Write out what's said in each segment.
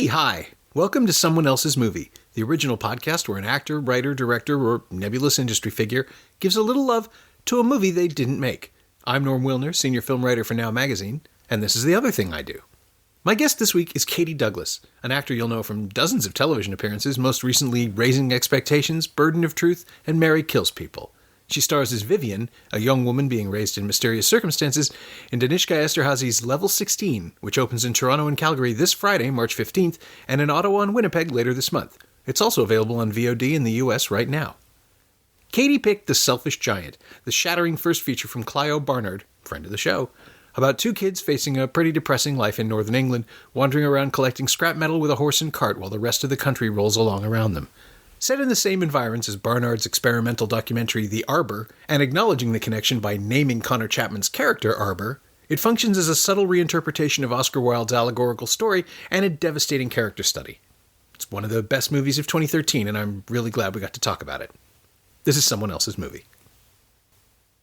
Hi. Welcome to Someone Else's Movie, the original podcast where an actor, writer, director, or nebulous industry figure gives a little love to a movie they didn't make. I'm Norm Wilner, senior film writer for Now Magazine, and this is the other thing I do. My guest this week is Katie Douglas, an actor you'll know from dozens of television appearances, most recently Raising Expectations, Burden of Truth, and Mary Kills People. She stars as Vivian, a young woman being raised in mysterious circumstances, in Danishka Esterhazy's Level 16, which opens in Toronto and Calgary this Friday, March 15th, and in Ottawa and Winnipeg later this month. It's also available on VOD in the US right now. Katie picked The Selfish Giant, the shattering first feature from Clio Barnard, friend of the show, about two kids facing a pretty depressing life in northern England, wandering around collecting scrap metal with a horse and cart while the rest of the country rolls along around them. Set in the same environs as Barnard's experimental documentary The Arbor, and acknowledging the connection by naming Connor Chapman's character Arbor, it functions as a subtle reinterpretation of Oscar Wilde's allegorical story and a devastating character study. It's one of the best movies of 2013, and I'm really glad we got to talk about it. This is Someone Else's Movie.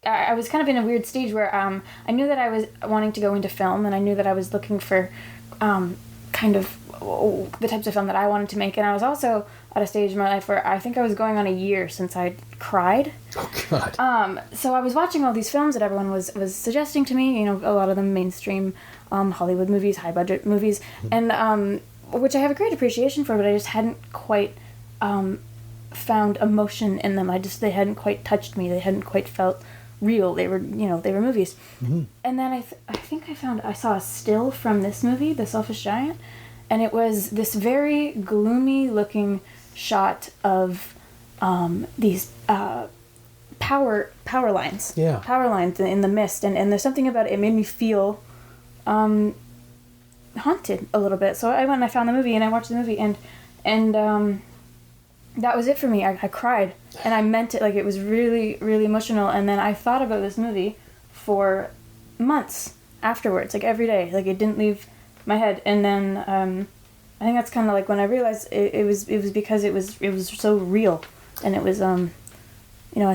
I was kind of in a weird stage where I knew that I was wanting to go into film, and I knew that I was looking for kind of the types of film that I wanted to make, and I was also at a stage in my life where I think I was going on a year since I'd cried. Oh, God. So I was watching all these films that everyone was suggesting to me, you know, a lot of them mainstream Hollywood movies, high-budget movies, and which I have a great appreciation for, but I just hadn't quite found emotion in them. They hadn't quite touched me. They hadn't quite felt real. They were movies. Mm-hmm. And then I think I saw a still from this movie, The Selfish Giant, and it was this very gloomy looking shot of these power lines. Yeah. Power lines in the mist, and there's something about it. It made me feel haunted a little bit. So I went and I found the movie and I watched the movie and that was it for me. I cried and I meant it. Like, it was really, really emotional. And then I thought about this movie for months afterwards, like every day. Like, it didn't leave my head. And then I think that's kind of like when I realized it was because it was so real. And it was I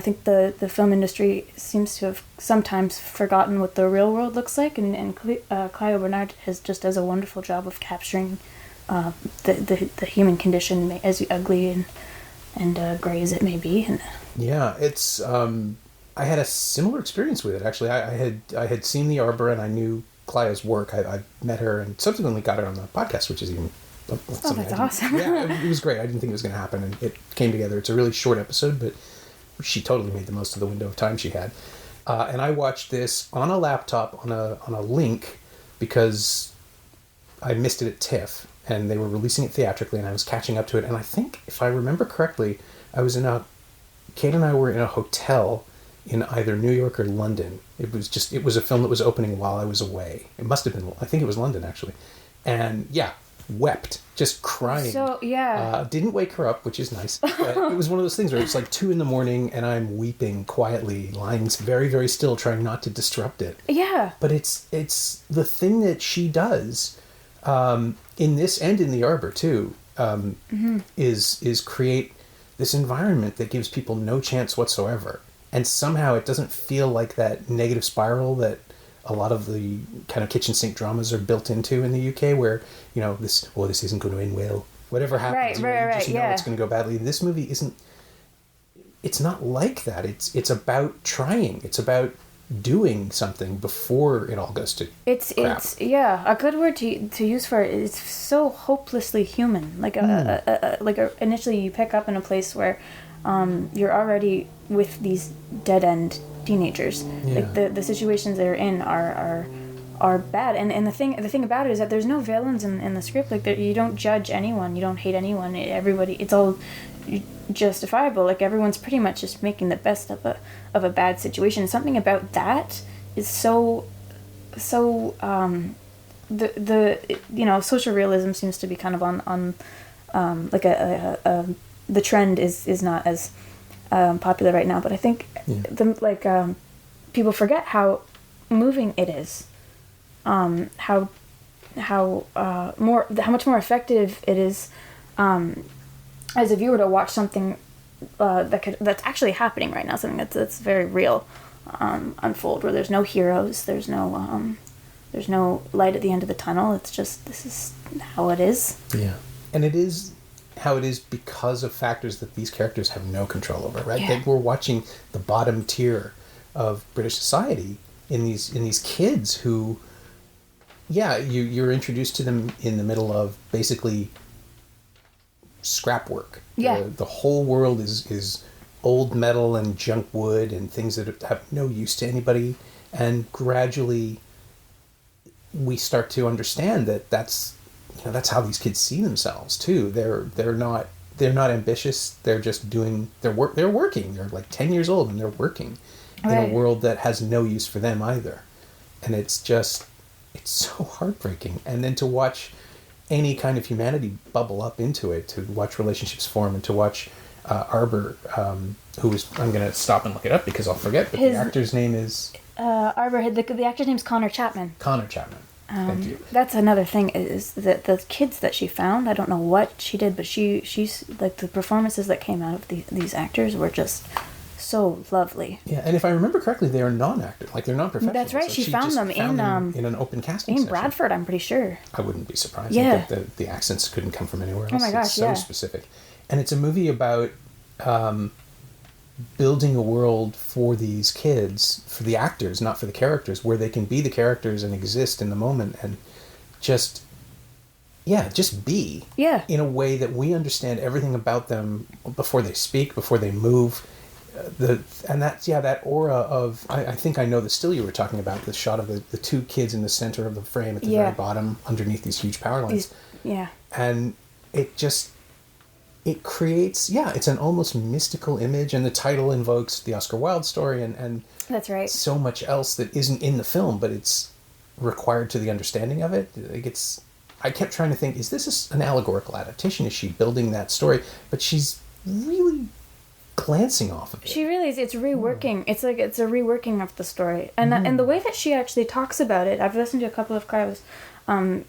think the film industry seems to have sometimes forgotten what the real world looks like, and Clio Barnard does a wonderful job of capturing the human condition, as ugly and gray as it may be. And yeah, it's I had a similar experience with it, actually. I had seen The Arbor and I knew Clio's work. I met her and subsequently got her on the podcast, which is even that's awesome. Yeah, it was great. I didn't think it was going to happen, and it came together. It's a really short episode, but she totally made the most of the window of time she had. And I watched this on a laptop on a link because I missed it at TIFF, and they were releasing it theatrically, and I was catching up to it. And I think, if I remember correctly, Kate and I were in a hotel in either New York or London. It was a film that was opening while I was away. It must have been, I think it was London, actually. And yeah, wept, just crying. So, yeah. Didn't wake her up, which is nice. But it was one of those things where it's like 2 a.m. and I'm weeping quietly, lying very, very still, trying not to disrupt it. Yeah. But it's the thing that she does in this and in The Arbor too, is create this environment that gives people no chance whatsoever. And somehow it doesn't feel like that negative spiral that a lot of the kind of kitchen sink dramas are built into in the UK, where, you know, this isn't going to end well. Whatever happens, right, you just know it's going to go badly. This movie it's not like that. It's about trying. It's about doing something before it all goes to crap. It's a good word to use for it. It's so hopelessly human. Like initially you pick up in a place where you're already with these dead end teenagers. Yeah. Like the situations they're in are bad, and the thing about it is that there's no villains in the script. Like, you don't judge anyone, you don't hate anyone. Everybody, it's all justifiable. Like, everyone's pretty much just making the best of a bad situation. Something about that is so social realism seems to be kind of on like the trend is not as popular right now, but I think people forget how moving it is, how much more effective it is as a viewer to watch something that's actually happening right now, something that's very real, unfold, where there's no heroes, there's no light at the end of the tunnel. It's just, this is how it is. Yeah. And it is how it is because of factors that these characters have no control over, right? Yeah. That we're watching the bottom tier of British society in these kids who, you're introduced to them in the middle of basically scrap work. Yeah. The whole world is old metal and junk wood and things that have no use to anybody. And gradually we start to understand that that's how these kids see themselves too. They're not ambitious. They're just doing their work. They're working. They're like 10 years old and they're working in a world that has no use for them either. And it's so heartbreaking. And then to watch any kind of humanity bubble up into it, to watch relationships form, and to watch Arbor, who is, I'm going to stop and look it up because I'll forget, but the actor's name is... Arbor, the actor's name's Connor Chapman. Connor Chapman. Thank you. That's another thing, is that the kids that she found, I don't know what she did, but she's like, the performances that came out of these actors were just so lovely. Yeah, and if I remember correctly, they are non-actors, like they're non-professionals. That's right. Like she found them in an open casting in session. Bradford, I'm pretty sure. I wouldn't be surprised. Yeah. The accents couldn't come from anywhere else. Oh my gosh, it's so specific. And it's a movie about building a world for these kids, for the actors, not for the characters, where they can be the characters and exist in the moment and just be in a way that we understand everything about them before they speak, before they move. That aura of, I think I know the still you were talking about, the shot of the two kids in the center of the frame at the very bottom underneath these huge power lines. And it creates, it's an almost mystical image, and the title invokes the Oscar Wilde story and that's right. So much else that isn't in the film, but it's required to the understanding of it. I kept trying to think, is this an allegorical adaptation? Is she building that story? But she's really glancing off of it. She really is. It's reworking. It's like it's a reworking of the story, and and the way that she actually talks about it. I've listened to a couple of Clio's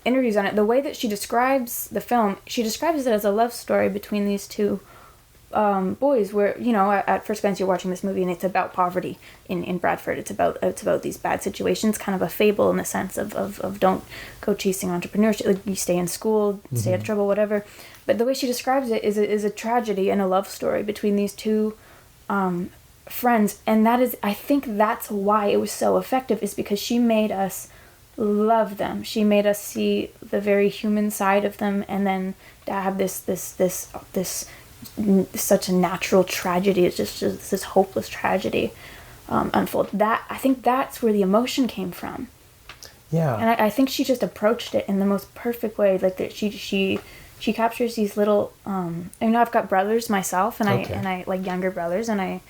interviews on it. The way that she describes the film, she describes it as a love story between these two boys. Where at first glance you're watching this movie and it's about poverty in Bradford. It's about these bad situations, kind of a fable in the sense of don't go chasing entrepreneurship. Like, you stay in school, stay out of trouble, whatever. But the way she describes it is a tragedy and a love story between these two friends. And I think that's why it was so effective, is because she made us love them. She made us see the very human side of them, and then to have this such a natural tragedy. It's just this hopeless tragedy unfold. I think that's where the emotion came from. Yeah. And I think she just approached it in the most perfect way. Like, that she captures these little I've got brothers myself, and I like younger brothers, and I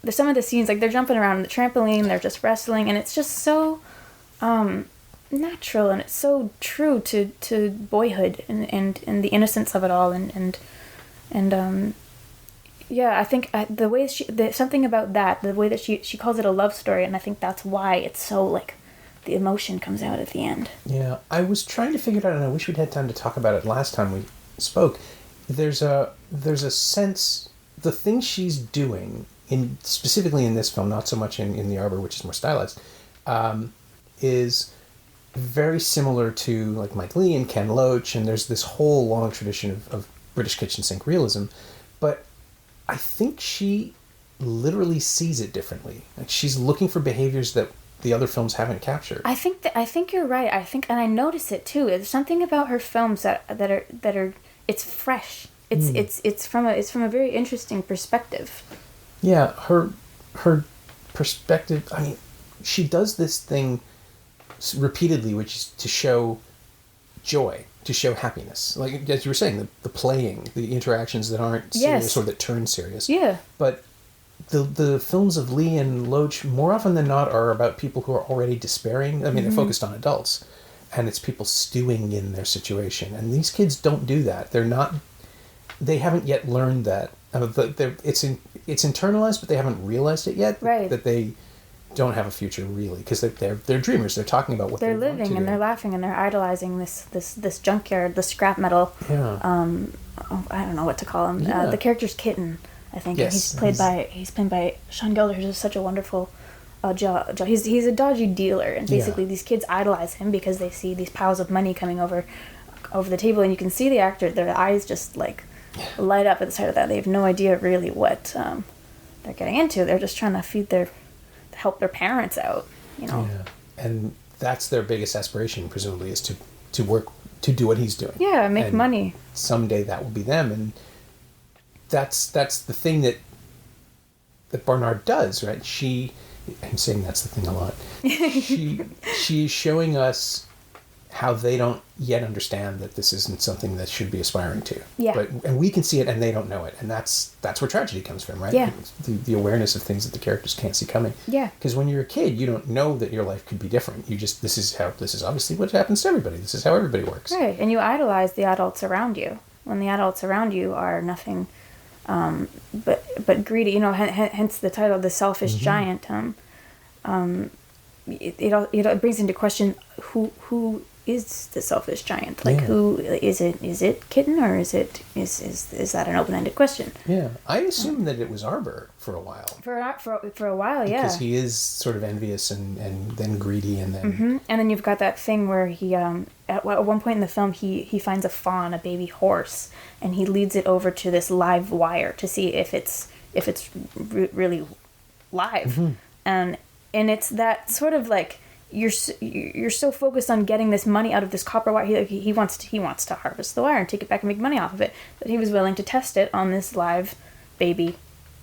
there's some of the scenes, like, they're jumping around on the trampoline, they're just wrestling, and it's just so natural, and it's so true to boyhood and the innocence of it all, and I think the way something about that, the way that she calls it a love story, and I think that's why it's so, like, the emotion comes out at the end. Yeah, I was trying to figure it out, and I wish we'd had time to talk about it last time we spoke. There's a sense, the thing she's doing, specifically in this film, not so much in The Arbor, which is more stylized, is very similar to, like, Mike Leigh and Ken Loach, and there's this whole long tradition of British kitchen sink realism, but I think she literally sees it differently. Like, she's looking for behaviors that the other films haven't captured. I think you're right. And I notice it too. There's something about her films that are it's fresh. It's from a very interesting perspective. Yeah, her perspective. I mean, she does this thing repeatedly, which is to show joy, to show happiness. Like, as you were saying, the playing, the interactions that aren't serious or that turn serious. Yeah. But the films of Leigh and Loach, more often than not, are about people who are already despairing. I mean, they're focused on adults, and it's people stewing in their situation. And these kids don't do that. They haven't yet learned that. It's internalized, but they haven't realized it yet. Right. That they don't have a future, really, because they're dreamers. They're talking about what they're living, and they're laughing, and they're idolizing this junkyard, the scrap metal. Yeah. I don't know what to call him. Yeah. The character's Kitten, I think. Yes. And he's played by Sean Gelder, who's such a wonderful he's a dodgy dealer, and basically these kids idolize him because they see these piles of money coming over the table, and you can see the actor, their eyes just like light up at the sight of that. They have no idea really what they're getting into. They're just trying to help their parents out, you know. Yeah. And that's their biggest aspiration, presumably, is to work, to do what he's doing. Yeah, make money. Someday that will be them, and that's the thing that Barnard does, right? I'm saying that's the thing a lot. She's showing us how they don't yet understand that this isn't something that should be aspiring to. Yeah. And we can see it, and they don't know it, and that's where tragedy comes from, right? Yeah. The awareness of things that the characters can't see coming. Yeah. Because when you're a kid, you don't know that your life could be different. This is obviously what happens to everybody. This is how everybody works. Right, and you idolize the adults around you when the adults around you are nothing but greedy. You know, hence the title, The Selfish Giant. It brings into question who is the selfish giant? Like, who is it? Is it Kitten, or is that an open-ended question? Yeah, I assumed that it was Arbor for a while. For a while, yeah. Because he is sort of envious and then greedy, and then and then you've got that thing where he at one point in the film he finds a fawn, a baby horse, and he leads it over to this live wire to see if it's really live, and it's that sort of like. You're so focused on getting this money out of this copper wire. He wants to harvest the wire and take it back and make money off of it. But he was willing to test it on this live baby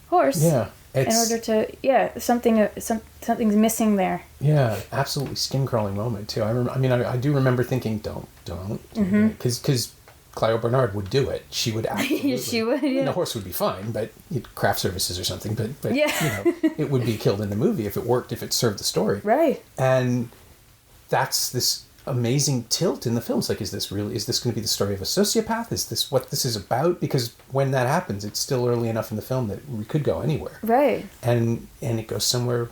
horse. Yeah, in order to something's missing there. Yeah, absolutely skin crawling moment too. I do remember thinking don't because Clio Barnard would do it. She would absolutely. She would. Yeah. The horse would be fine, but craft services or something. But yeah. It would be killed in the movie if it worked, if it served the story. Right. And that's this amazing tilt in the film. It's like, is this going to be the story of a sociopath? Is this what this is about? Because when that happens, it's still early enough in the film that we could go anywhere. Right. And it goes somewhere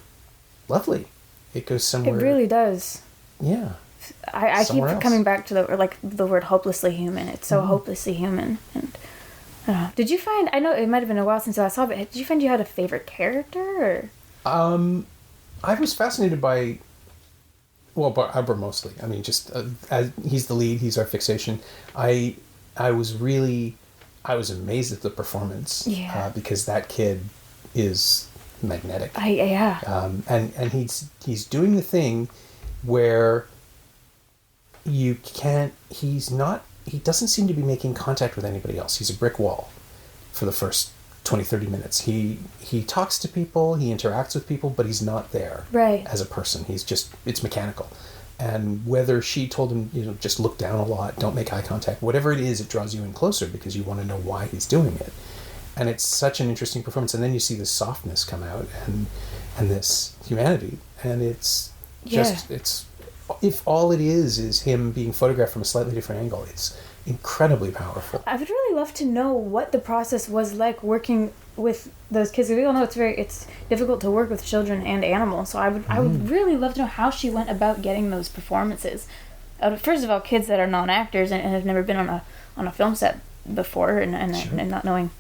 lovely. It goes somewhere. It really does. Yeah. I keep coming back to the word hopelessly human. It's so hopelessly human. And did you find? I know it might have been a while since I saw it. But did you find you had a favorite character? Or? I was fascinated by. Well, Arbor mostly. I mean, just as he's the lead, he's our fixation. I was amazed at the performance. Yeah. Because that kid is magnetic. Yeah. And he's doing the thing where. He doesn't seem to be making contact with anybody else. He's a brick wall for the first 20-30 minutes. He talks to people, he interacts with people, but he's not there as a person. It's mechanical. And whether she told him, just look down a lot, don't make eye contact, whatever it is, it draws you in closer because you want to know why he's doing it. And it's such an interesting performance. And then you see this softness come out and this humanity. And it's just, if all it is him being photographed from a slightly different angle, it's incredibly powerful. I would really love to know what the process was like working with those kids. We all know it's difficult to work with children and animals. So I would really love to know how she went about getting those performances. First of all, kids that are non-actors and have never been on a film set before and not knowing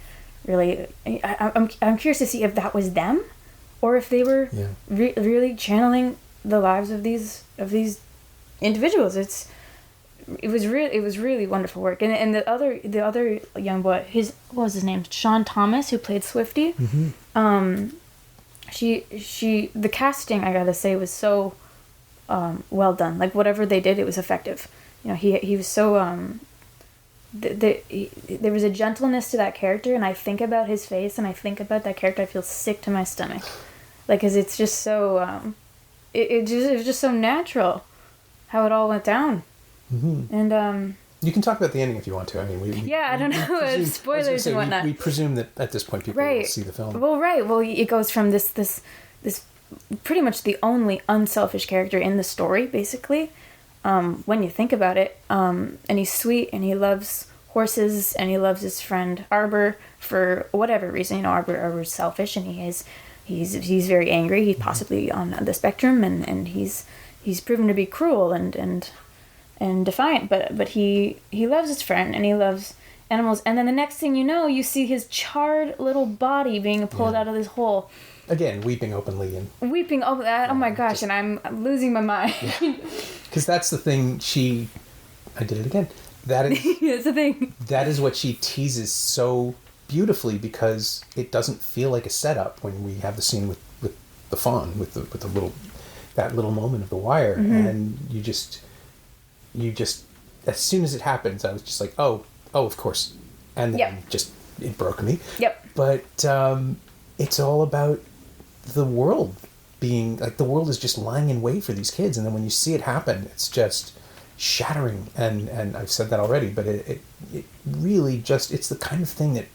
really. I'm curious to see if that was them, or if they were really channeling the lives of these individuals. It was really wonderful work. And the other young boy, what was his name? Sean Thomas, who played Swifty. The casting, I gotta say, was so well done. Like, whatever they did, it was effective. He was so there was a gentleness to that character, and I think about his face and I think about that character, I feel sick to my stomach, like, because it's just so it was just so natural how it all went down. And you can talk about the ending if you want to. I mean, I don't know, spoilers and whatnot. We presume that at this point people will see the film. Well, it goes from this pretty much the only unselfish character in the story, basically, when you think about it. And he's sweet, and he loves horses, and he loves his friend Arbor for whatever reason. Arbor's selfish, and he's very angry. He's possibly on the spectrum, and he's proven to be cruel and defiant. But he loves his friend, and he loves animals. And then the next thing you know, you see his charred little body being pulled out of this hole. Again, weeping openly and weeping over that. Oh my gosh! And I'm losing my mind. Because that's the thing. I did it again. That is. It's the thing. That is what she teases so beautifully, because it doesn't feel like a setup when we have the scene with the fawn, with the little moment of the wire, and you just as soon as it happens, I was just like, oh, of course, and then it broke me. Yep. But it's all about the world being like, the world is just lying in wait for these kids, and then when you see it happen, it's just shattering. And I've said that already, but it really just, it's the kind of thing that.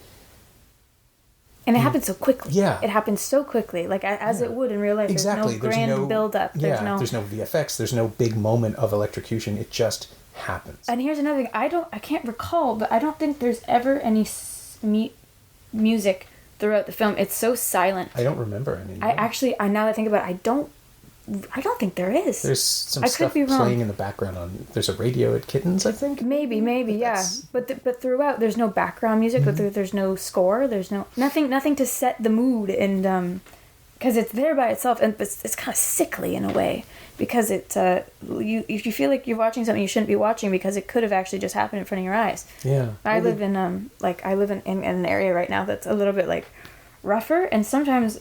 And it happens so quickly. Yeah. It happens so quickly, like as it would in real life. Exactly. There's no grand build-up. There's no VFX. There's no big moment of electrocution. It just happens. And here's another thing. I can't recall, but I don't think there's ever any music throughout the film. It's so silent. I don't remember any. I now that I think about it, I don't think there is. There's some stuff playing in the background there's a radio at Kittens, I think. Maybe, yeah. But throughout, there's no background music. But there's no score. There's nothing to set the mood, and because it's there by itself, and it's kind of sickly in a way, because you feel like you're watching something you shouldn't be watching, because it could have actually just happened in front of your eyes. Yeah. I live in an area right now that's a little bit like rougher, and sometimes,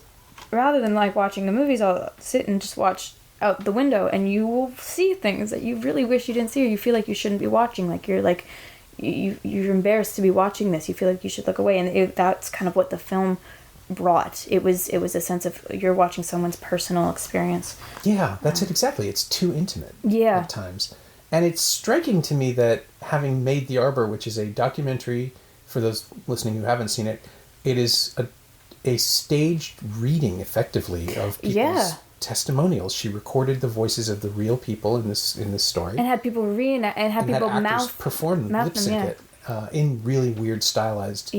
rather than like watching the movies, I'll sit and just watch out the window, and you will see things that you really wish you didn't see, or you feel like you shouldn't be watching. Like you're embarrassed to be watching this. You feel like you should look away, and that's kind of what the film brought. It was a sense of you're watching someone's personal experience. Yeah, that's it exactly. It's too intimate. Yeah. At times, and it's striking to me that, having made The Arbor, which is a documentary, for those listening who haven't seen it, it is a staged reading, effectively, of people's testimonials. She recorded the voices of the real people in this story, and had people read it, and had people perform lip sync it in really weird stylized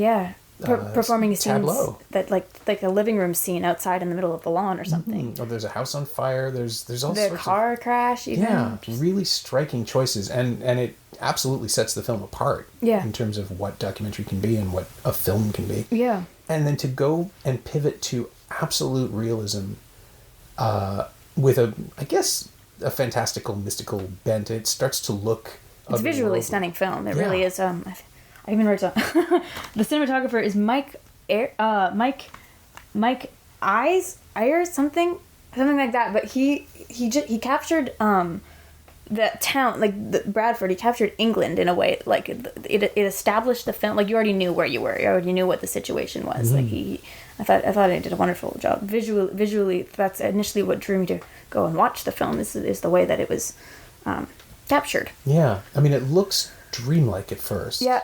performing scenes tableau. That like a living room scene outside in the middle of the lawn or something. Or there's a house on fire. There's all the sorts car crash. Even. Yeah, really striking choices, and it absolutely sets the film apart. Yeah. In terms of what documentary can be and what a film can be. Yeah. And then to go and pivot to absolute realism, with a fantastical, mystical bent. It starts to look. It's a visually stunning film. It really is. I even wrote down. The cinematographer is Mike Ayers, something like that. But he captured the town, like the Bradford. He captured England in a way, like it established the film. Like you already knew where you were. You already knew what the situation was. Like I thought he did a wonderful job visually. That's initially what drew me to go and watch the film. Is the way that it was captured. Yeah, I mean, it looks dreamlike at first. Yeah.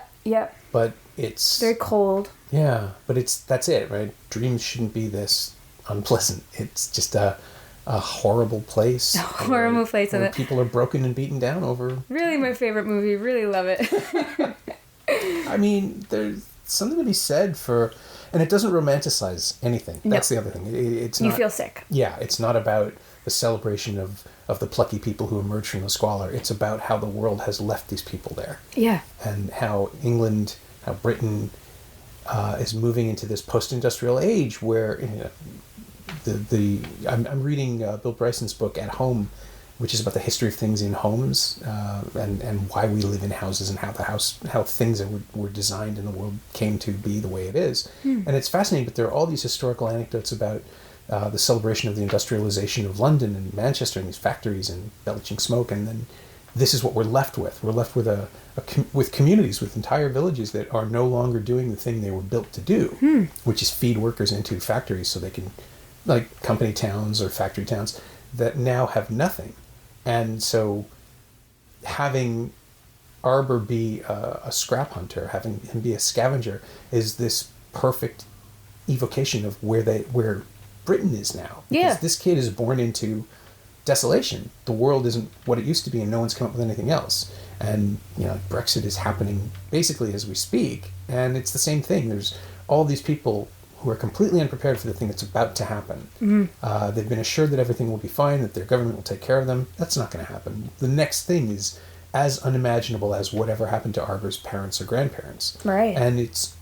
But it's very cold. Yeah, but that's it, right? Dreams shouldn't be this unpleasant. It's just a horrible place. A horrible place where people are broken and beaten down over. Really, my favorite movie. Really love it. I mean, there's something to be said for, and it doesn't romanticize anything. That's the other thing. It's not, you feel sick. Yeah, it's not about the celebration of the plucky people who emerge from the squalor. It's about how the world has left these people there. Yeah. And how Britain is moving into this post-industrial age where I'm reading Bill Bryson's book At Home, which is about the history of things in homes, and why we live in houses, and how things were designed and the world came to be the way it is. And it's fascinating, but there are all these historical anecdotes about the celebration of the industrialization of London and Manchester and these factories and belching smoke, and then this is what we're left with. We're left with with communities, with entire villages that are no longer doing the thing they were built to do, which is feed workers into factories so they can, like company towns or factory towns, that now have nothing. And so having Arbor be a scrap hunter, having him be a scavenger, is this perfect evocation of where Britain is now. Because this kid is born into desolation. The world isn't what it used to be, and no one's come up with anything else. And Brexit is happening basically as we speak, and it's the same thing. There's all these people who are completely unprepared for the thing that's about to happen. They've been assured that everything will be fine, that their government will take care of them. That's not going to happen. The next thing is as unimaginable as whatever happened to Arber's parents or grandparents. Right. And it's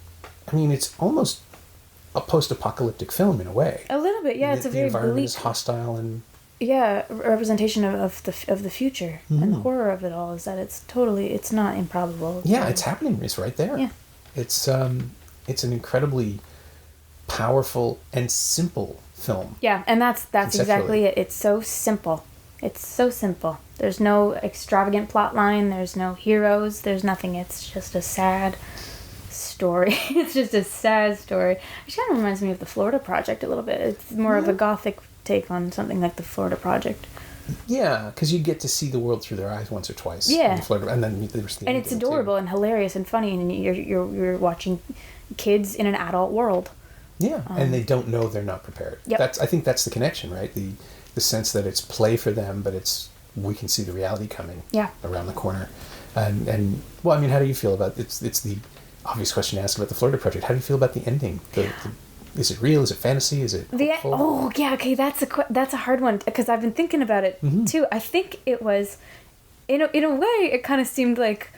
almost a post-apocalyptic film in a way. A little bit, yeah. It's a very the environment bleak, is hostile and representation of the future, and the horror of it all is that it's not improbable. It's happening. It's right there. Yeah. It's an incredibly powerful and simple film. Yeah, and that's exactly it. It's so simple. It's so simple. There's no extravagant plot line. There's no heroes. There's nothing. It's just a sad story. It's just a sad story. It kind of reminds me of the Florida Project a little bit. It's more of a gothic take on something like the Florida Project. Yeah, because you get to see the world through their eyes once or twice. Yeah, and then there's the and it's adorable and hilarious and funny, and you're watching kids in an adult world. Yeah, and they don't know they're not prepared. Yep. I think that's the connection, right? The sense that it's play for them, but we can see the reality coming around the corner. And well, I mean, how do you feel about it's the obvious question to ask about the Florida Project. How do you feel about the ending? Is it real? Is it fantasy? Is it hopeful? Oh yeah, okay, that's a hard one because I've been thinking about it too. I think it was, in a way, it kind of seemed like,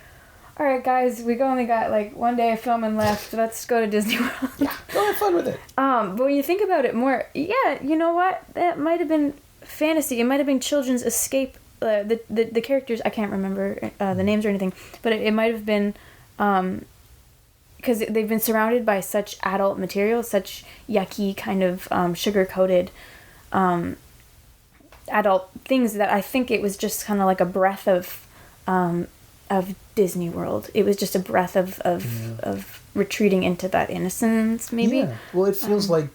all right, guys, we only got like one day of filming left. Let's go to Disney World. Yeah, go have fun with it. But when you think about it more, yeah, you know what? That might have been fantasy. It might have been children's escape. The characters, I can't remember the names or anything, but it might have been, because they've been surrounded by such adult material, such yucky kind of sugar-coated adult things that I think it was just kind of like a breath of Disney World. It was just a breath of retreating into that innocence, maybe. Yeah. Well, it feels like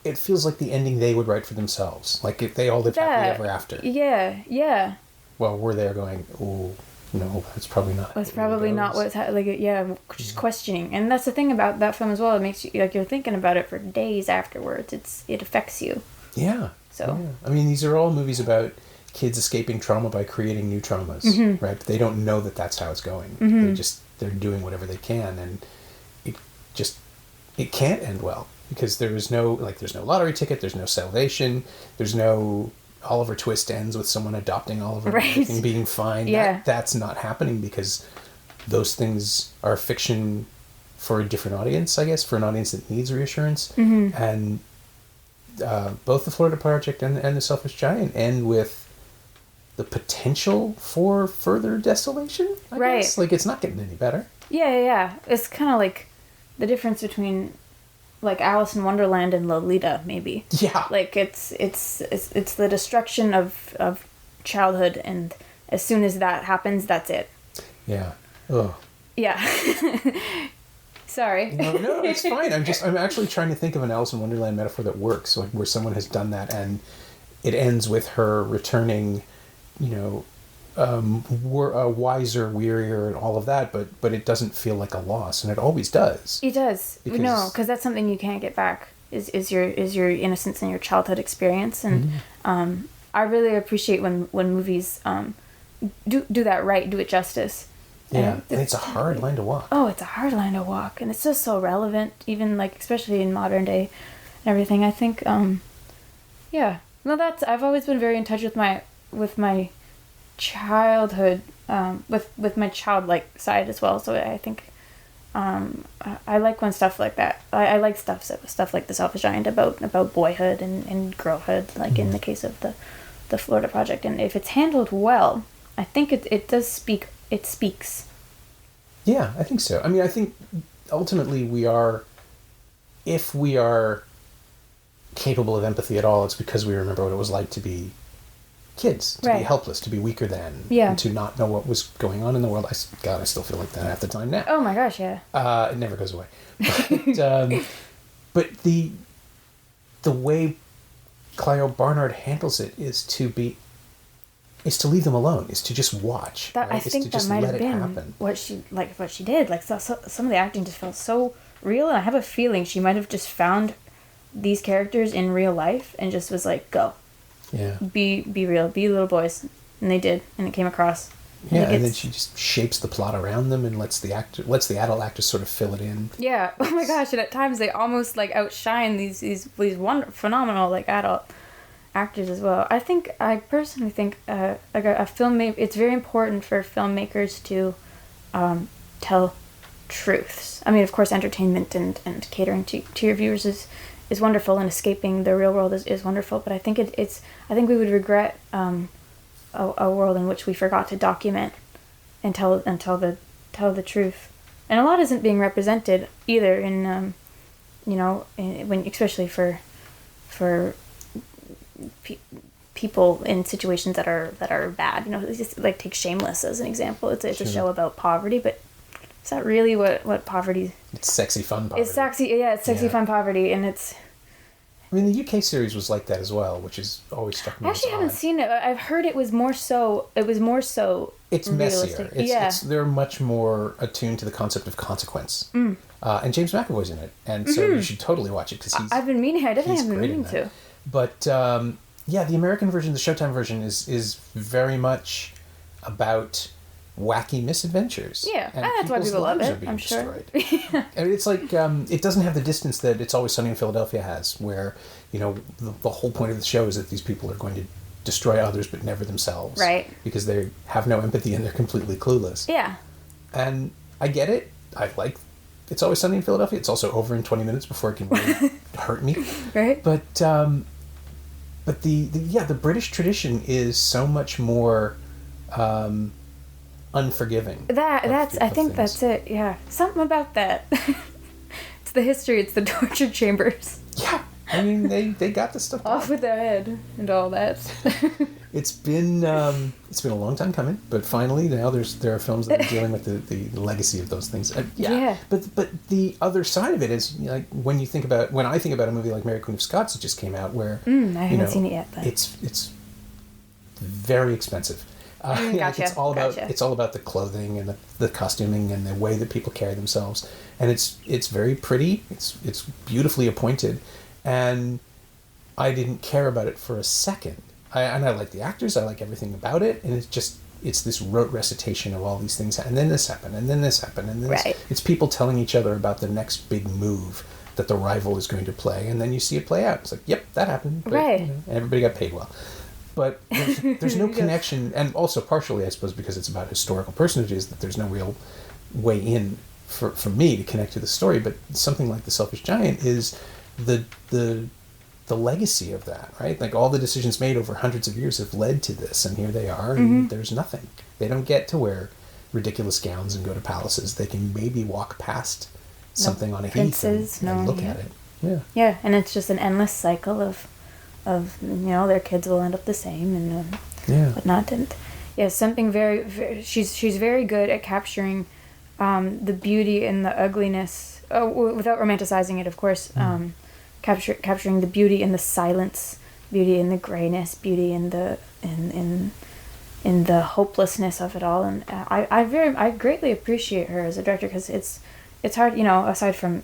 the ending they would write for themselves. Like if they all lived happily ever after. Yeah, yeah. Well, we're there going, oh, no, that's probably not. That's probably not what's just questioning. And that's the thing about that film as well. It makes you like you're thinking about it for days afterwards. It affects you. Yeah. So. Yeah. I mean, these are all movies about kids escaping trauma by creating new traumas, right? But they don't know that that's how it's going. They're doing whatever they can, and it can't end well because there's no lottery ticket, there's no salvation, there's no Oliver Twist ends with someone adopting Oliver and everything being fine. Yeah. That's not happening because those things are fiction for a different audience, I guess, for an audience that needs reassurance. And both the Florida Project and the Selfish Giant end with the potential for further desolation, I guess. Like, it's not getting any better. Yeah. It's kind of like the difference between like Alice in Wonderland and Lolita, maybe. Yeah. Like it's the destruction of childhood, and as soon as that happens, that's it. Yeah. Oh. Yeah. Sorry. No, it's fine. I'm actually trying to think of an Alice in Wonderland metaphor that works, like where someone has done that and it ends with her returning, wiser, wearier, and all of that, but it doesn't feel like a loss, and it always does. It does. Because that's something you can't get back. Is your innocence and your childhood experience, and I really appreciate when movies do that right, do it justice. Yeah, and it's a hard line to walk. Oh, it's a hard line to walk, and it's just so relevant, even like especially in modern day and everything. I think, I've always been very in touch with my childhood, with my childlike side as well. So I think, I like when stuff like that. I like stuff like The Selfish Giant about boyhood and girlhood, like in the case of the Florida Project. And if it's handled well, I think it does speak. It speaks. Yeah, I think so. I mean, I think ultimately if we are capable of empathy at all, it's because we remember what it was like to be kids, to be helpless, to be weaker than, and to not know what was going on in the world. I still feel like that half the time now. Oh my gosh, yeah. It never goes away. But the way Clio Barnard handles it is to leave them alone, is to just watch. I think that might have been what she did. Like so some of the acting just felt so real, and I have a feeling she might have just found these characters in real life and just was like, go. Yeah. Be real, be little boys. And they did, and it came across. And then she just shapes the plot around them and lets the adult actors sort of fill it in. Yeah. Oh my gosh, and at times they almost like outshine these phenomenal like adult actors as well. I personally think like a filmmaker, it's very important for filmmakers to tell truths. I mean, of course, entertainment and catering to your viewers is wonderful, and escaping the real world is wonderful. But I think I think we would regret a world in which we forgot to document and tell the truth. And a lot isn't being represented either in when especially for people in situations that are bad. It's just like take Shameless as an example. It's a show about poverty, but is that really what poverty? It's sexy fun poverty. It's sexy fun poverty, and it's. I mean, the UK series was like that as well, which is always struck me. I actually haven't seen it. I've heard it was more so. It's messier. They're much more attuned to the concept of consequence. And James McAvoy's in it, and so you should totally watch it because I've been meaning. I definitely have been meaning to. But the American version, the Showtime version, is very much about wacky misadventures. Yeah, and that's why people love it. I'm sure. And it's like it doesn't have the distance that It's Always Sunny in Philadelphia has, where the whole point of the show is that these people are going to destroy others but never themselves, right? Because they have no empathy and they're completely clueless. Yeah. And I get it. I like It's Always Sunny in Philadelphia. It's also over in 20 minutes before it can really hurt me. Right. But the British tradition is so much more unforgiving. I think that's it. Yeah, something about that. It's the history. It's the torture chambers. Yeah, I mean they got the stuff off with their head and all that. It's been a long time coming, but finally now there are films that are dealing with the legacy of those things. Yeah. But the other side of it is like when I think about a movie like Mary Queen of Scots that just came out, where I haven't seen it yet, but it's very expensive. Gotcha. It's all about the clothing and the costuming and the way that people carry themselves, and it's very pretty. It's beautifully appointed, and I didn't care about it for a second. I like the actors. I like everything about it, and it's this rote recitation of all these things, and then this happened, and then this happened, and then right. It's people telling each other about the next big move that the rival is going to play, and then you see it play out. It's like, yep, that happened, but, right? And everybody got paid well. But there's no connection, and also partially, I suppose, because it's about historical personages, that there's no real way in for me to connect to the story. But something like The Selfish Giant is the legacy of that, right? Like all the decisions made over hundreds of years have led to this, and here they are, and there's nothing. They don't get to wear ridiculous gowns and go to palaces. They can maybe walk past something on a heath and look at it. Yeah. Yeah, and it's just an endless cycle of their kids will end up the same and whatnot. And something very, very she's very good at capturing the beauty and the ugliness without romanticizing it, of course. Capturing the beauty in the silence, beauty in the grayness, beauty in the in the hopelessness of it all. And I greatly appreciate her as a director, because it's hard, aside from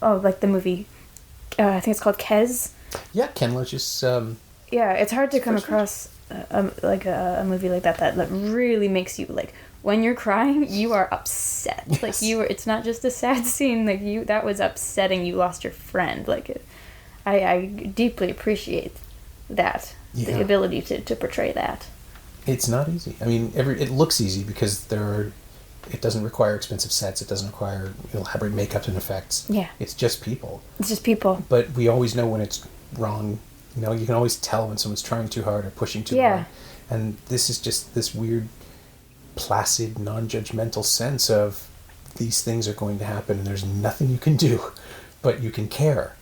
like the movie, I think it's called Kes. Yeah, Ken Loach's. It's hard to come across a movie like that really makes you, like, when you're crying, you are upset. Yes. Like it's not just a sad scene. Like that was upsetting. You lost your friend. Like I deeply appreciate that, the ability to portray that. It's not easy. I mean, it looks easy because it doesn't require expensive sets. It doesn't require elaborate makeup and effects. Yeah. It's just people. But we always know when it's wrong. You can always tell when someone's trying too hard or pushing too hard. And this is just this weird, placid, non-judgmental sense of these things are going to happen and there's nothing you can do, but you can care.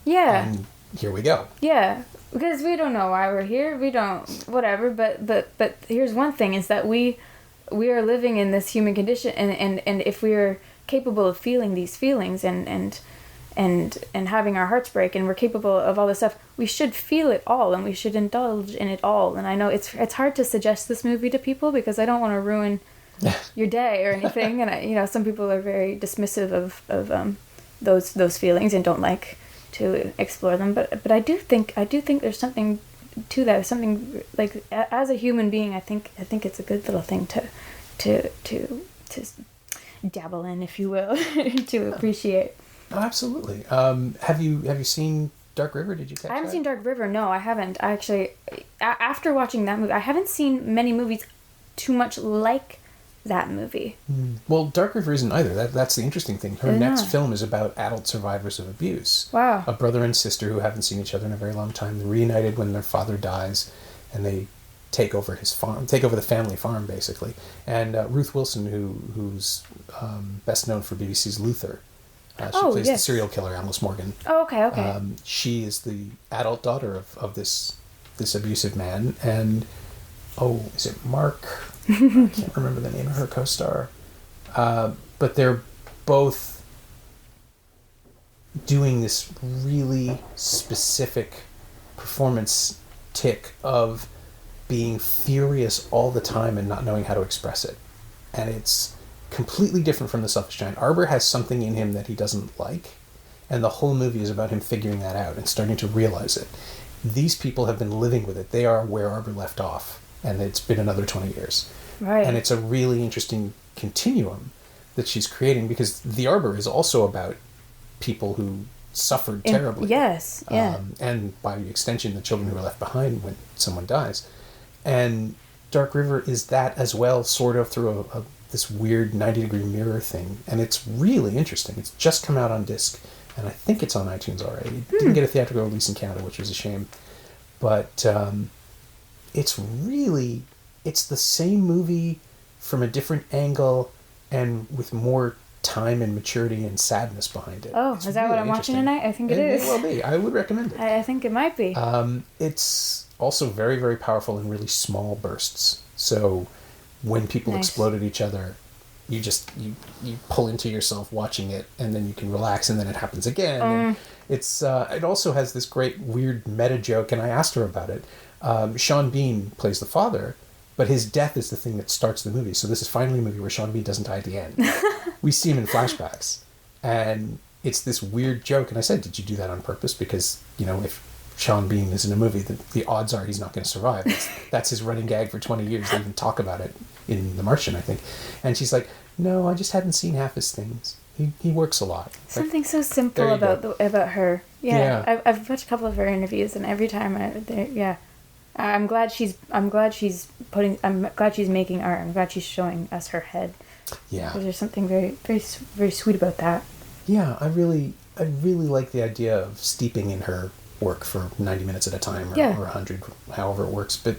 Yeah. And here we go. Yeah. Because we don't know why we're here. We don't, whatever. But here's one thing, is that we are living in this human condition, and if we are capable of feeling these feelings and having our hearts break, and we're capable of all this stuff, we should feel it all, and we should indulge in it all. And I know it's hard to suggest this movie to people, because I don't want to ruin your day or anything. And some people are very dismissive of those feelings and don't like to explore them. But I do think there's something to that. Something, like, as a human being, I think it's a good little thing to dabble in, if you will, to appreciate. Oh, absolutely. Have you seen Dark River? Did you catch that? I haven't seen Dark River. No, I haven't. I actually, after watching that movie, I haven't seen many movies too much like that movie. Well, Dark River isn't either. That's the interesting thing. Her next film is about adult survivors of abuse. Wow. A brother and sister who haven't seen each other in a very long time. They're reunited when their father dies, and they take over his farm, take over the family farm, basically. And Ruth Wilson, who's best known for BBC's Luther. She plays the serial killer, Alice Morgan. Oh, okay. She is the adult daughter of this abusive man. And, is it Mark? I can't remember the name of her co-star. But they're both doing this really specific performance tick of being furious all the time and not knowing how to express it. And it's completely different from The Selfish Giant. Arbor has something in him that he doesn't like, and the whole movie is about him figuring that out and starting to realize it. These people have been living with it. They are where Arbor left off, and it's been another 20 years. Right. And it's a really interesting continuum that she's creating, because The Arbor is also about people who suffered terribly. Yes, yeah. And by extension, the children who are left behind when someone dies. And Dark River is that as well, sort of through this weird 90-degree mirror thing. And it's really interesting. It's just come out on disc, and I think it's on iTunes already. It didn't get a theatrical release in Canada, which was a shame. But it's the same movie from a different angle and with more time and maturity and sadness behind it. Oh, is that what I'm watching tonight? I think it is. It will be. I would recommend it. I think it might be. It's also very, very powerful in really small bursts. So when people explode at each other, you pull into yourself watching it, and then you can relax, and then it happens again. And it also has this great weird meta joke, and I asked her about it. Sean Bean plays the father, but his death is the thing that starts the movie. So this is finally a movie where Sean Bean doesn't die at the end. We see him in flashbacks, and it's this weird joke. And I said, did you do that on purpose? Because, if Sean Bean is in a movie, the odds are he's not going to survive. That's his running gag for 20 years. They even talk about it in The Martian, I think. And she's like, no, I just hadn't seen half his things. He works a lot. Something so simple about her. Yeah. I've watched a couple of her interviews, and every time I'm glad she's making art. I'm glad she's showing us her head. Yeah. There's something very, very, very sweet about that. Yeah, I really like the idea of steeping in her work for 90 minutes at a time, or 100, however it works. But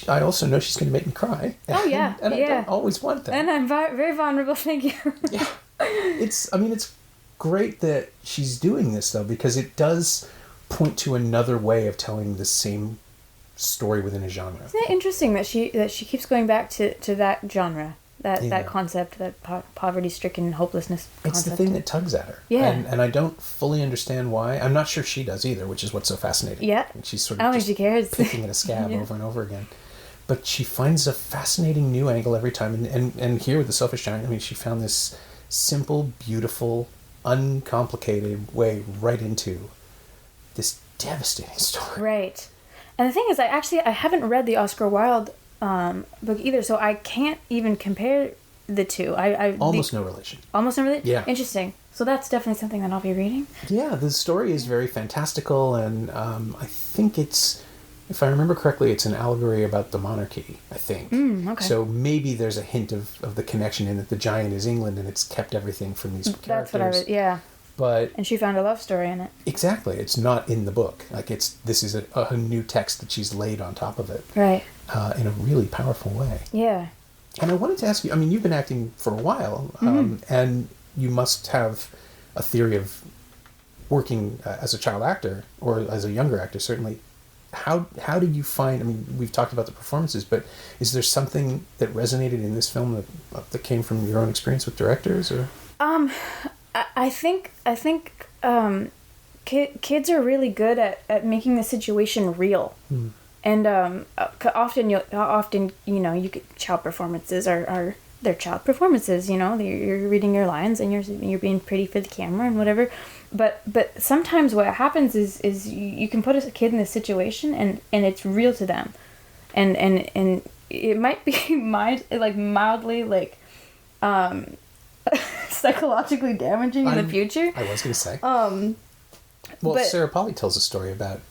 I also know she's going to make me cry. Oh yeah, and I don't always want that. And I'm very vulnerable. Thank you. Yeah, it's great that she's doing this though, because it does point to another way of telling the same story within a genre. Isn't it interesting that she keeps going back to that genre, that concept, that poverty-stricken hopelessness concept? It's the thing that tugs at her. Yeah. And I don't fully understand why. I'm not sure she does either, which is what's so fascinating. Yeah. And she's sort I of don't think she cares. picking at a scab over and over again. But she finds a fascinating new angle every time. And here with The Selfish Giant, she found this simple, beautiful, uncomplicated way right into this devastating story. Right. And the thing is, I haven't read the Oscar Wilde book either, so I can't even compare the two. Almost no relation. Almost no relation? Yeah. Interesting. So that's definitely something that I'll be reading. Yeah, the story is very fantastical, and I think it's, if I remember correctly, it's an allegory about the monarchy, I think. Okay. So maybe there's a hint of the connection in that the giant is England, and it's kept everything from these characters. That's what I was, yeah. And she found a love story in it. Exactly. It's not in the book. This is a new text that she's laid on top of it. Right. In a really powerful way. Yeah. And I wanted to ask you, you've been acting for a while, and you must have a theory of working as a child actor, or as a younger actor, certainly. How did you find, we've talked about the performances, but is there something that resonated in this film that came from your own experience with directors, or? I think kids are really good at making the situation real, and often you get child performances are they're child performances. You're reading your lines and you're being pretty for the camera and whatever, but sometimes what happens is you can put a kid in this situation and it's real to them, and it might be mildly psychologically damaging in the future. I was going to say. Well, but Sarah Polley tells a story about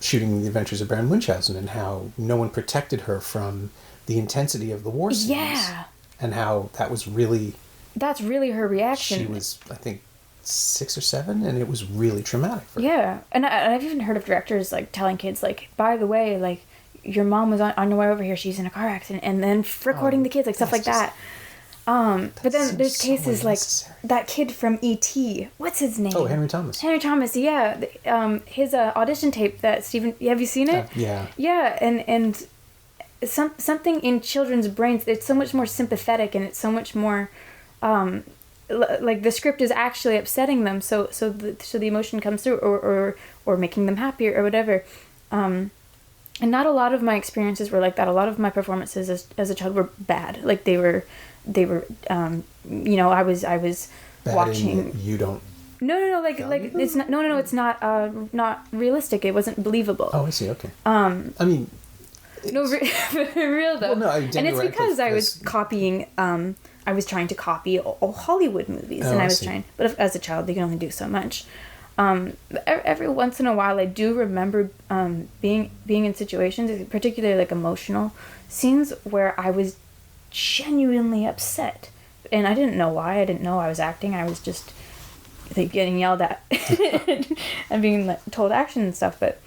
shooting The Adventures of Baron Munchausen and how no one protected her from the intensity of the war scenes. Yeah. And how that was really... That's really her reaction. She was, I think, 6 or 7, and it was really traumatic for her. Yeah. And I've even heard of directors, like, telling kids, like, by the way, like, your mom was on your way over here, she's in a car accident, and then recording the kids, like, stuff like that. But then there's cases like that kid from E.T. What's his name? Oh, Henry Thomas. Henry Thomas, yeah. His audition tape that Stephen... Have you seen it? Yeah. Yeah, and something in children's brains, it's so much more sympathetic, and it's so much more... like the script is actually upsetting them, so the emotion comes through, or making them happier, or whatever. And not a lot of my experiences were like that. A lot of my performances as a child were bad. Like they were you know, I was Bad watching. You don't. No. Like it's not. No. It's not realistic. It wasn't believable. Oh, I see. Okay. I mean. No, for real though. Well, no, and it's because I was copying. I was trying to copy all Hollywood movies, and I was trying. But as a child, you can only do so much. Every once in a while, I do remember being in situations, particularly like emotional scenes, where I was genuinely upset, and I didn't know why. I didn't know I was acting. I was just like getting yelled at and being like, told action and stuff. But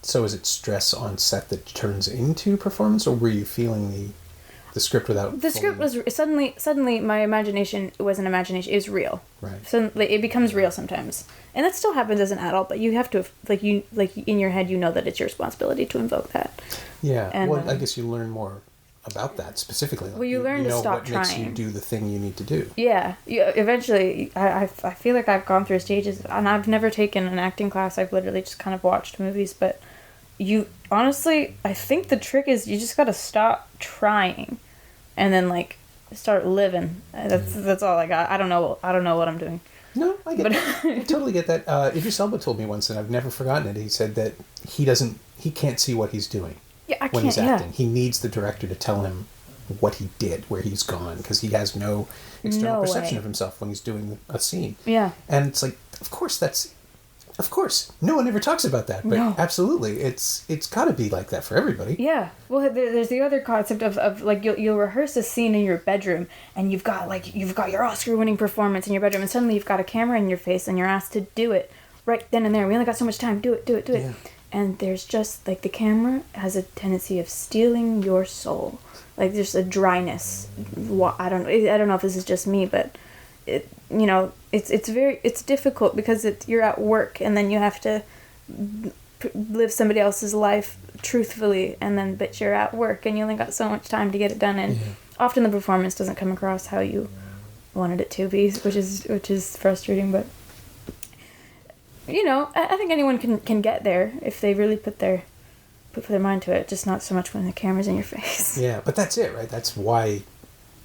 so is it stress on set that turns into performance, or were you feeling the script without the script was suddenly my imagination wasn't imagination, it was real. Right. Suddenly it becomes real sometimes, and that still happens as an adult, but you have to like in your head, you know that it's your responsibility to invoke that. Yeah. And, well, I guess you learn more about that specifically. Like well, you learn to stop what trying. Makes you do the thing you need to do. Yeah. Eventually, I feel like I've gone through stages, and I've never taken an acting class. I've literally just kind of watched movies, but you honestly, I think the trick is you just gotta stop trying, and then like start living. That's all I got. I don't know what I'm doing. No, I get that. I totally get that. Idris Elba told me once, and I've never forgotten it. He said that he can't see what he's doing. Yeah, when he's acting. He needs the director to tell him what he did, where he's gone, because he has no external perception of himself when he's doing a scene. Yeah. And it's like, of course, no one ever talks about that, but absolutely, it's got to be like that for everybody. Yeah. Well, there's the other concept of like you'll rehearse a scene in your bedroom, and you've got your Oscar-winning performance in your bedroom, and suddenly you've got a camera in your face, and you're asked to do it right then and there. We only got so much time. Do it. Yeah. And there's just like the camera has a tendency of stealing your soul. Like there's a dryness. I don't know if this is just me, but it's difficult because you're at work, and then you have to live somebody else's life truthfully, but you're at work and you only got so much time to get it done, and often the performance doesn't come across how you wanted it to be, which is frustrating. But I think anyone can get there if they really put their mind to it, just not so much when the camera's in your face. Yeah, but that's it, right? That's why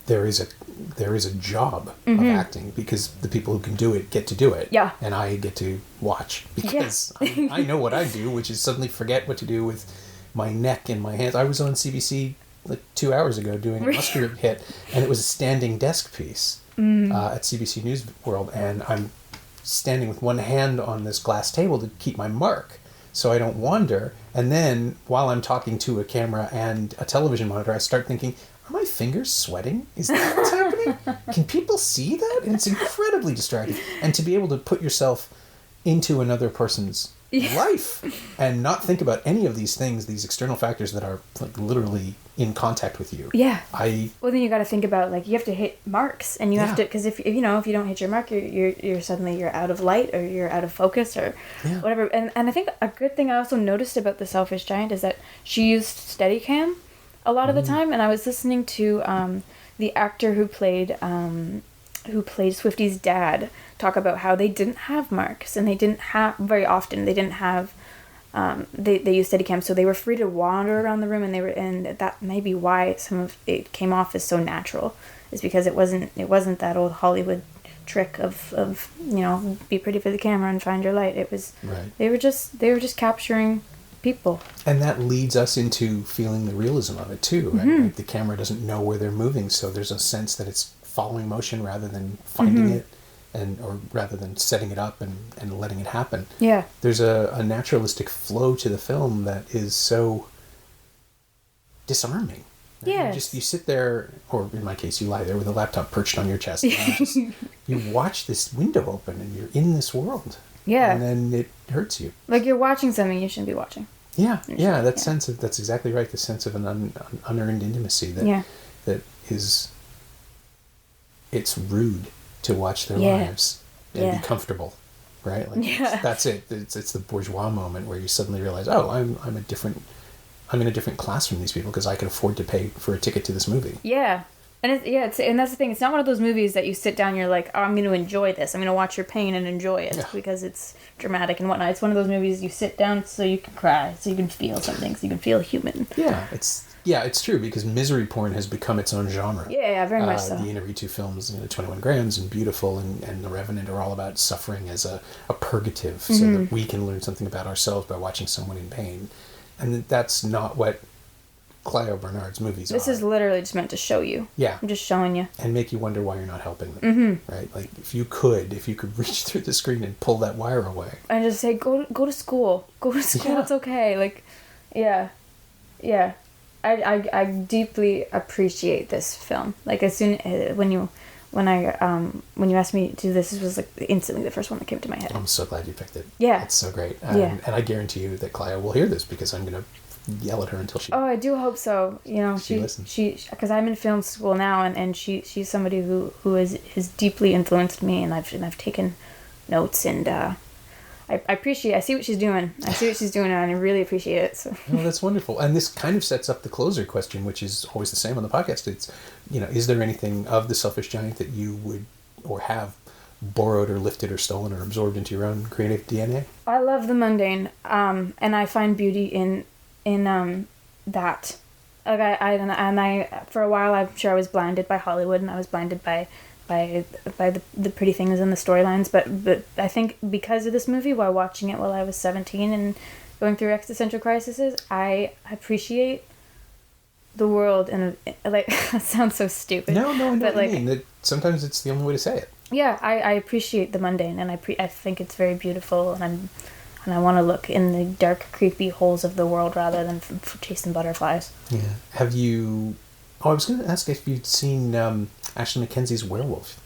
there is a job of acting, because the people who can do it get to do it. Yeah. And I get to watch because I know what I do, which is suddenly forget what to do with my neck and my hands. I was on CBC like 2 hours ago doing an Oscar hit, and it was a standing desk piece at CBC News World, and I'm standing with one hand on this glass table to keep my mark so I don't wander. And then while I'm talking to a camera and a television monitor, I start thinking, are my fingers sweating? Is that what's happening? Can people see that? And it's incredibly distracting. And to be able to put yourself into another person's life and not think about any of these things, these external factors that are like literally in contact with you. Yeah. Well, then you got to think about like you have to hit marks, and you have to, because if you don't hit your mark, you're suddenly you're out of light, or you're out of focus, or whatever. And I think a good thing I also noticed about The Selfish Giant is that she used Steadicam a lot of the time, and I was listening to the actor who played Swifty's dad talk about how they didn't have marks, and they didn't have very often. They didn't have they used Steadicam, so they were free to wander around the room, and that may be why some of it came off as so natural, is because it wasn't that old Hollywood trick of be pretty for the camera and find your light. It was they were just capturing people. And that leads us into feeling the realism of it too, right? Mm-hmm. Like the camera doesn't know where they're moving, so there's a sense that it's following motion rather than finding it. or rather than setting it up and letting it happen. Yeah. There's a naturalistic flow to the film that is so disarming. Yeah. You sit there, or in my case, you lie there with a laptop perched on your chest. And you watch this window open, and you're in this world. Yeah. And then it hurts you. Like you're watching something you shouldn't be watching. Yeah. Sense of, that's exactly right. The sense of an unearned intimacy that is, it's rude to watch their lives and be comfortable, right? Like that's it. It's the bourgeois moment where you suddenly realize, oh, I'm in a different class from these people because I can afford to pay for a ticket to this movie. Yeah. And and that's the thing. It's not one of those movies that you sit down and you're like, oh, I'm going to enjoy this. I'm going to watch your pain and enjoy it because it's dramatic and whatnot. It's one of those movies you sit down so you can cry, so you can feel something, so you can feel human. Yeah, it's true because misery porn has become its own genre. Yeah, very much so. The Inarritu films, 21 Grams and Beautiful and The Revenant are all about suffering as a purgative so that we can learn something about ourselves by watching someone in pain. And that's not what Clio Barnard's movies This is literally just meant to show you. Yeah. I'm just showing you. And make you wonder why you're not helping them. Right? Like, if you could reach through the screen and pull that wire away. And just say, go to school. Go to school, it's okay. Like, yeah. Yeah. I deeply appreciate this film. Like, as soon, when you asked me to do this, this was like instantly the first one that came to my head. I'm so glad you picked it. Yeah. It's so great. And I guarantee you that Clio will hear this because I'm going to yell at her until she... Oh, I do hope so. She listens. Because I'm in film school now, and she's somebody who has deeply influenced me, and I've taken notes, and I appreciate. I see what she's doing. And I really appreciate it. So. Well, that's wonderful. And this kind of sets up the closer question, which is always the same on the podcast. It's, is there anything of The Selfish Giant that you would or have borrowed or lifted or stolen or absorbed into your own creative DNA? I love the mundane, and I find beauty in that. Like I for a while I'm sure I was blinded by Hollywood, and I was blinded by the pretty things and the storylines, but I think because of this movie, while watching it while I was 17 and going through existential crises, I appreciate the world in a, like, that sounds so stupid. No, but like, I mean that sometimes it's the only way to say it. Yeah, I appreciate the mundane, and I think it's very beautiful, and I want to look in the dark, creepy holes of the world rather than chasing butterflies. Yeah. Have you... Oh, I was going to ask if you'd seen Ashley Mackenzie's Werewolf,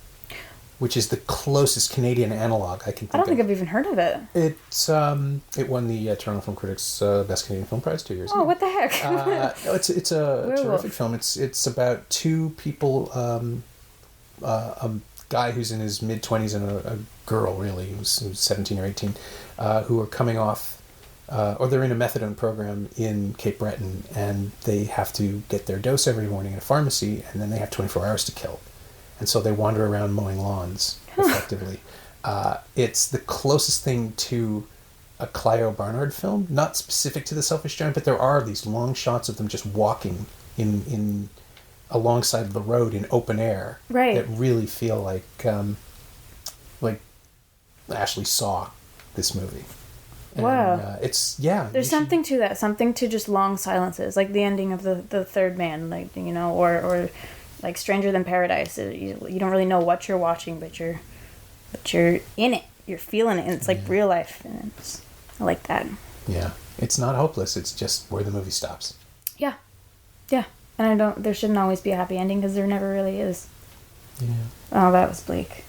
which is the closest Canadian analog I can think of. I don't think I've even heard of it. It won the Toronto Film Critics Best Canadian Film Prize 2 years ago. Oh, what the heck? It's a terrific film. It's about two people, a guy who's in his mid-20s and a girl, really, who's 17 or 18, who are coming off, or they're in a methadone program in Cape Breton, and they have to get their dose every morning at a pharmacy, and then they have 24 hours to kill. And so they wander around mowing lawns, effectively. It's the closest thing to a Clio Barnard film, not specific to The Selfish Giant, but there are these long shots of them just walking in alongside of the road in open air, right, that really feel like Ashley saw this movie. And, wow. There's something to that, something to just long silences, like the ending of the Third Man, like, or like Stranger Than Paradise. You don't really know what you're watching, but you're in it, you're feeling it, and it's like real life, and I like that. Yeah, it's not hopeless. It's just where the movie stops. Yeah, and there shouldn't always be a happy ending, because there never really is. Yeah. Oh, that was bleak.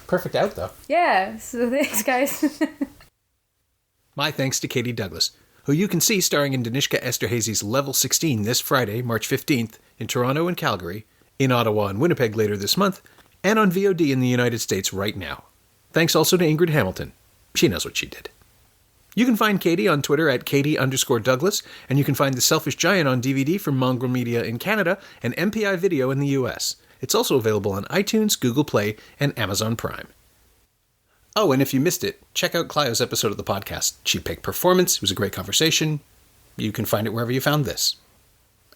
Perfect out, though. Yeah, so thanks, guys. My thanks to Katie Douglas, who you can see starring in Danishka Esterhazy's Level 16 this Friday, March 15th, in Toronto and Calgary, in Ottawa and Winnipeg later this month, and on VOD in the United States right now. Thanks also to Ingrid Hamilton. She knows what she did. You can find Katie on Twitter at Katie_Douglas, and you can find The Selfish Giant on DVD from Mongrel Media in Canada and MPI Video in the US. It's also available on iTunes, Google Play, and Amazon Prime. Oh, and if you missed it, check out Clio's episode of the podcast. She picked Performance. It was a great conversation. You can find it wherever you found this.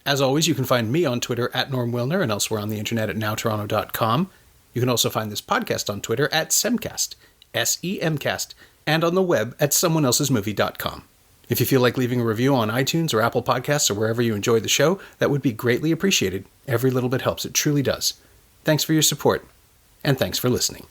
As always, you can find me on Twitter at Norm Wilner and elsewhere on the internet at nowtoronto.com. You can also find this podcast on Twitter at Semcast, SEMcast, and on the web at someoneelsesmovie.com. If you feel like leaving a review on iTunes or Apple Podcasts or wherever you enjoy the show, that would be greatly appreciated. Every little bit helps. It truly does. Thanks for your support. And thanks for listening.